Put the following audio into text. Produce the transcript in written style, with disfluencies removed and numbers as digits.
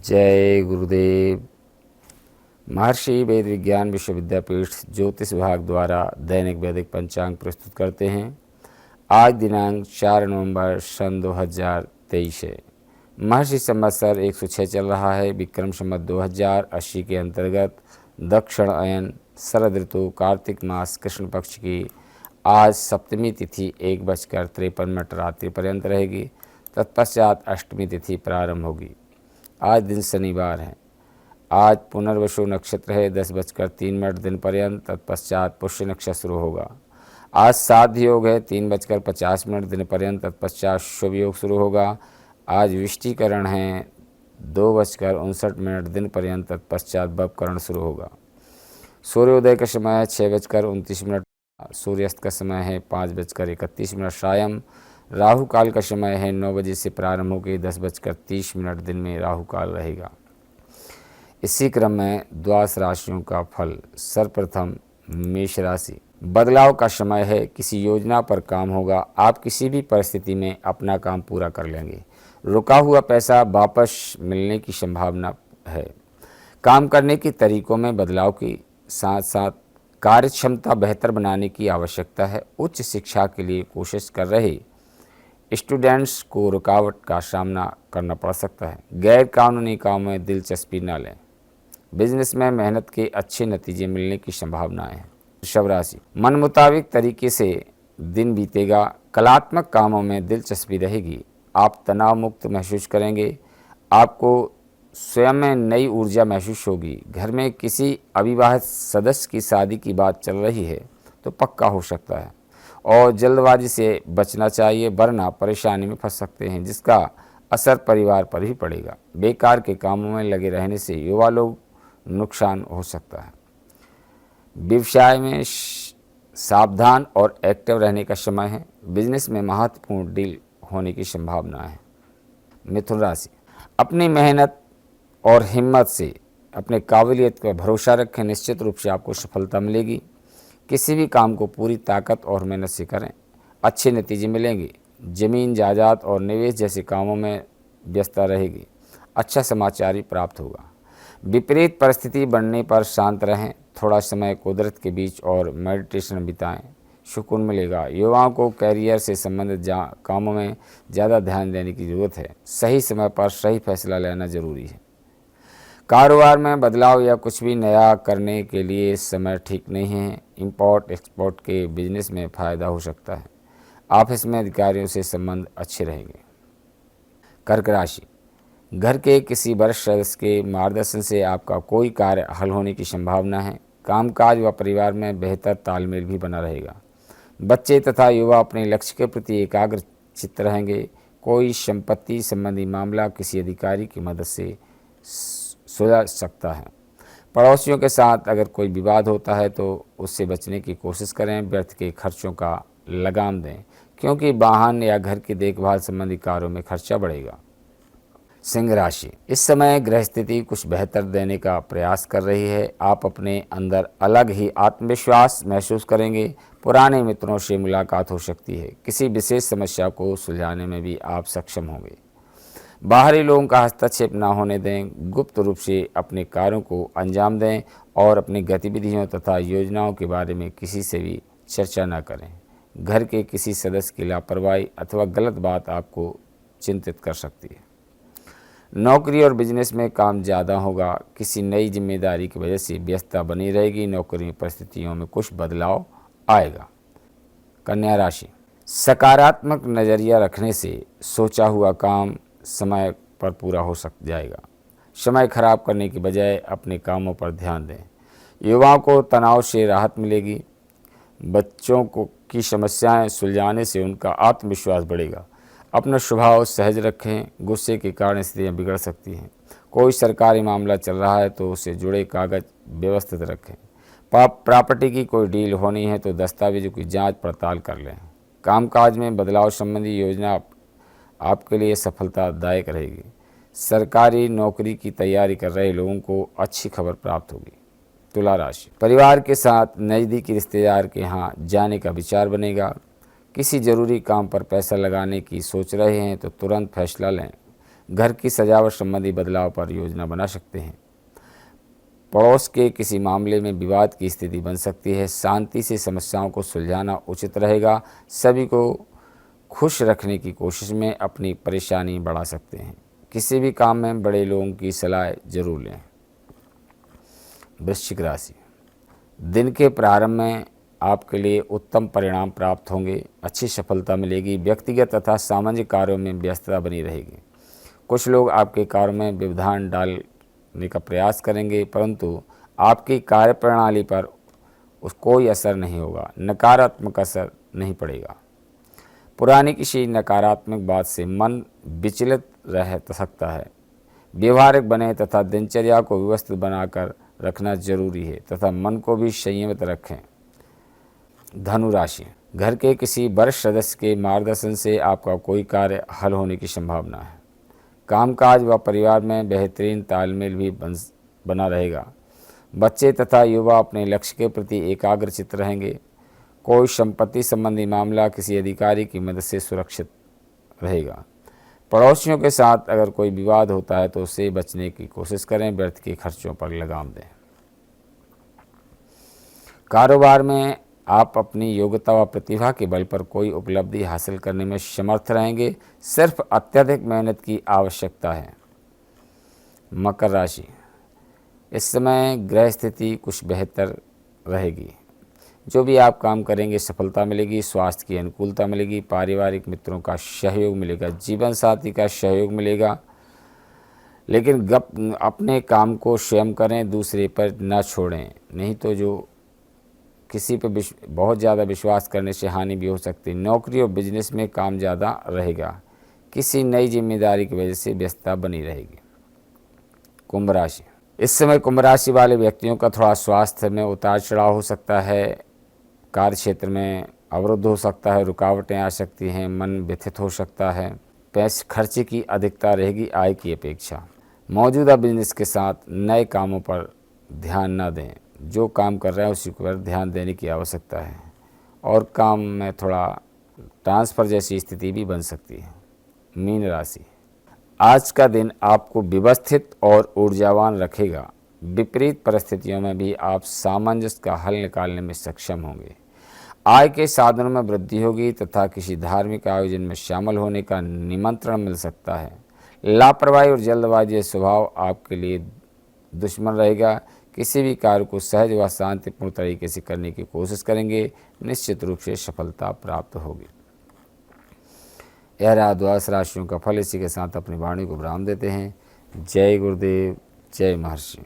जय गुरुदेव। महर्षि वेद विज्ञान विश्वविद्यापीठ ज्योतिष विभाग द्वारा दैनिक वैदिक पंचांग प्रस्तुत करते हैं। आज दिनांक 4 नवंबर सन 2023 है। महर्षि संवत्सर 106 चल रहा है। विक्रम संवत 2080 के अंतर्गत दक्षिण अयन शरद ऋतु कार्तिक मास कृष्ण पक्ष की आज सप्तमी तिथि 1:53 रात्रि पर्यंत रहेगी। तत्पश्चात अष्टमी तिथि प्रारंभ होगी। आज दिन शनिवार है। आज पुनर्वसु नक्षत्र है 10:03 दिन पर्यंत। तत्पश्चात पुष्य नक्षत्र शुरू होगा। आज साध योग है 3:50 दिन पर्यंत। तत्पश्चात शुभ योग शुरू होगा। आज विष्टिकरण है 2:59 दिन पर्यंत। तत्पश्चात बपकरण शुरू होगा। सूर्योदय का समय है 6:29। सूर्यास्त का समय है 5:31 सायं। राहु काल का समय है 9 बजे से प्रारंभ होकर 10:30 दिन में राहु काल रहेगा। इसी क्रम में द्वादश राशियों का फल। सर्वप्रथम मेष राशि। बदलाव का समय है। किसी योजना पर काम होगा। आप किसी भी परिस्थिति में अपना काम पूरा कर लेंगे। रुका हुआ पैसा वापस मिलने की संभावना है। काम करने के तरीकों में बदलाव के साथ साथ कार्य क्षमता बेहतर बनाने की आवश्यकता है। उच्च शिक्षा के लिए कोशिश कर रहे स्टूडेंट्स को रुकावट का सामना करना पड़ सकता है। गैर कानूनी कामों में दिलचस्पी न लें। बिजनेस में मेहनत के अच्छे नतीजे मिलने की संभावनाएं हैं। वृषभ राशि। मन मुताबिक तरीके से दिन बीतेगा। कलात्मक कामों में दिलचस्पी रहेगी। आप तनाव मुक्त महसूस करेंगे। आपको स्वयं में नई ऊर्जा महसूस होगी। घर में किसी अविवाहित सदस्य की शादी की बात चल रही है तो पक्का हो सकता है और जल्दबाजी से बचना चाहिए, वरना परेशानी में फंस सकते हैं जिसका असर परिवार पर भी पड़ेगा। बेकार के कामों में लगे रहने से युवा लोग नुकसान हो सकता है। व्यवसाय में सावधान और एक्टिव रहने का समय है। बिजनेस में महत्वपूर्ण डील होने की संभावना है। मिथुन राशि। अपनी मेहनत और हिम्मत से अपने काबिलियत पर भरोसा रखें। निश्चित रूप से आपको सफलता मिलेगी। किसी भी काम को पूरी ताकत और मेहनत से करें, अच्छे नतीजे मिलेंगे। जमीन जायदाद और निवेश जैसे कामों में व्यस्तता रहेगी। अच्छा समाचार भी प्राप्त होगा। विपरीत परिस्थिति बनने पर शांत रहें। थोड़ा समय कुदरत के बीच और मेडिटेशन बिताएं, सुकून मिलेगा। युवाओं को कैरियर से संबंधित कामों में ज़्यादा ध्यान देने की ज़रूरत है। सही समय पर सही फैसला लेना जरूरी है। कारोबार में बदलाव या कुछ भी नया करने के लिए समय ठीक नहीं है। इंपोर्ट एक्सपोर्ट के बिजनेस में फ़ायदा हो सकता है। ऑफिस में अधिकारियों से संबंध अच्छे रहेंगे। कर्क राशि। घर के किसी वरिष्ठ सदस्य के मार्गदर्शन से आपका कोई कार्य हल होने की संभावना है। कामकाज व परिवार में बेहतर तालमेल भी बना रहेगा। बच्चे तथा युवा अपने लक्ष्य के प्रति एकाग्रचित्त रहेंगे। कोई संपत्ति संबंधी मामला किसी अधिकारी की मदद से सुलझ सकता है। पड़ोसियों के साथ अगर कोई विवाद होता है तो उससे बचने की कोशिश करें। व्यर्थ के खर्चों का लगाम दें, क्योंकि वाहन या घर की देखभाल संबंधी कार्यों में खर्चा बढ़ेगा। सिंह राशि। इस समय ग्रह स्थिति कुछ बेहतर देने का प्रयास कर रही है। आप अपने अंदर अलग ही आत्मविश्वास महसूस करेंगे। पुराने मित्रों से मुलाकात हो सकती है। किसी विशेष समस्या को सुलझाने में भी आप सक्षम होंगे। बाहरी लोगों का हस्तक्षेप न होने दें। गुप्त रूप से अपने कार्यों को अंजाम दें और अपनी गतिविधियों तथा योजनाओं के बारे में किसी से भी चर्चा न करें। घर के किसी सदस्य की लापरवाही अथवा गलत बात आपको चिंतित कर सकती है। नौकरी और बिजनेस में काम ज़्यादा होगा। किसी नई जिम्मेदारी की वजह से व्यस्तता बनी रहेगी। नौकरी परिस्थितियों में कुछ बदलाव आएगा। कन्या राशि। सकारात्मक नज़रिया रखने से सोचा हुआ काम समय पर पूरा हो जाएगा। समय खराब करने की बजाय अपने कामों पर ध्यान दें। युवाओं को तनाव से राहत मिलेगी। बच्चों की समस्याएं सुलझाने से उनका आत्मविश्वास बढ़ेगा। अपना स्वभाव सहज रखें। गुस्से के कारण स्थितियां बिगड़ सकती हैं। कोई सरकारी मामला चल रहा है तो उससे जुड़े कागज व्यवस्थित रखें। प्रॉपर्टी की कोई डील होनी है तो दस्तावेजों की जांच पड़ताल कर लें। कामकाज में बदलाव संबंधी योजना आपके लिए सफलतादायक रहेगी। सरकारी नौकरी की तैयारी कर रहे लोगों को अच्छी खबर प्राप्त होगी। तुला राशि। परिवार के साथ नज़दीकी रिश्तेदार के यहाँ जाने का विचार बनेगा। किसी जरूरी काम पर पैसा लगाने की सोच रहे हैं तो तुरंत फैसला लें। घर की सजावट संबंधी बदलाव पर योजना बना सकते हैं। पड़ोस के किसी मामले में विवाद की स्थिति बन सकती है। शांति से समस्याओं को सुलझाना उचित रहेगा। सभी को खुश रखने की कोशिश में अपनी परेशानी बढ़ा सकते हैं। किसी भी काम में बड़े लोगों की सलाह जरूर लें। वृश्चिक राशि, दिन के प्रारंभ में आपके लिए उत्तम परिणाम प्राप्त होंगे। अच्छी सफलता मिलेगी। व्यक्तिगत तथा सामाजिक कार्यों में व्यस्तता बनी रहेगी। कुछ लोग आपके कार्यों में व्यवधान डालने का प्रयास करेंगे, परंतु आपकी कार्यप्रणाली पर कोई असर नहीं होगा। नकारात्मक असर नहीं पड़ेगा। पुरानी किसी नकारात्मक बात से मन विचलित रह सकता है। व्यवहारिक बने तथा दिनचर्या को व्यवस्थित बनाकर रखना जरूरी है तथा मन को भी संयमित रखें। धनु राशि, घर के किसी वरिष्ठ सदस्य के मार्गदर्शन से आपका कोई कार्य हल होने की संभावना है। कामकाज व परिवार में बेहतरीन तालमेल भी बना रहेगा। बच्चे तथा युवा अपने लक्ष्य के प्रति एकाग्रचित्त रहेंगे। कोई संपत्ति संबंधी मामला किसी अधिकारी की मदद से सुरक्षित रहेगा। पड़ोसियों के साथ अगर कोई विवाद होता है तो उससे बचने की कोशिश करें। व्यर्थ के खर्चों पर लगाम दें। कारोबार में आप अपनी योग्यता व प्रतिभा के बल पर कोई उपलब्धि हासिल करने में समर्थ रहेंगे। सिर्फ अत्यधिक मेहनत की आवश्यकता है। मकर राशि, इस समय ग्रह स्थिति कुछ बेहतर रहेगी। जो भी आप काम करेंगे सफलता मिलेगी। स्वास्थ्य की अनुकूलता मिलेगी। पारिवारिक मित्रों का सहयोग मिलेगा। जीवन साथी का सहयोग मिलेगा। लेकिन अपने काम को स्वयं करें, दूसरे पर न छोड़ें, नहीं तो जो किसी पर बहुत ज़्यादा विश्वास करने से हानि भी हो सकती है। नौकरी और बिजनेस में काम ज़्यादा रहेगा। किसी नई जिम्मेदारी की वजह से व्यस्तता बनी रहेगी। कुंभ राशि, इस समय कुंभ राशि वाले व्यक्तियों का थोड़ा स्वास्थ्य में उतार चढ़ाव हो सकता है। कार्य क्षेत्र में अवरुद्ध हो सकता है। रुकावटें आ सकती हैं। मन व्यथित हो सकता है। पैसे खर्चे की अधिकता रहेगी आय की अपेक्षा। मौजूदा बिजनेस के साथ नए कामों पर ध्यान न दें। जो काम कर रहे हैं उसी पर ध्यान देने की आवश्यकता है। और काम में थोड़ा ट्रांसफ़र जैसी स्थिति भी बन सकती है। मीन राशि, आज का दिन आपको व्यवस्थित और ऊर्जावान रखेगा। विपरीत परिस्थितियों में भी आप सामंजस्य का हल निकालने में सक्षम होंगे। आय के साधनों में वृद्धि होगी तथा किसी धार्मिक आयोजन में शामिल होने का निमंत्रण मिल सकता है। लापरवाही और जल्दबाजी स्वभाव आपके लिए दुश्मन रहेगा। किसी भी कार्य को सहज व शांतिपूर्ण तरीके से करने की कोशिश करेंगे। निश्चित रूप से सफलता प्राप्त होगी। यह रहा 12 राशियों का फल। इसी के साथ अपनी वाणी को विराम देते हैं। जय गुरुदेव, जय महर्षि।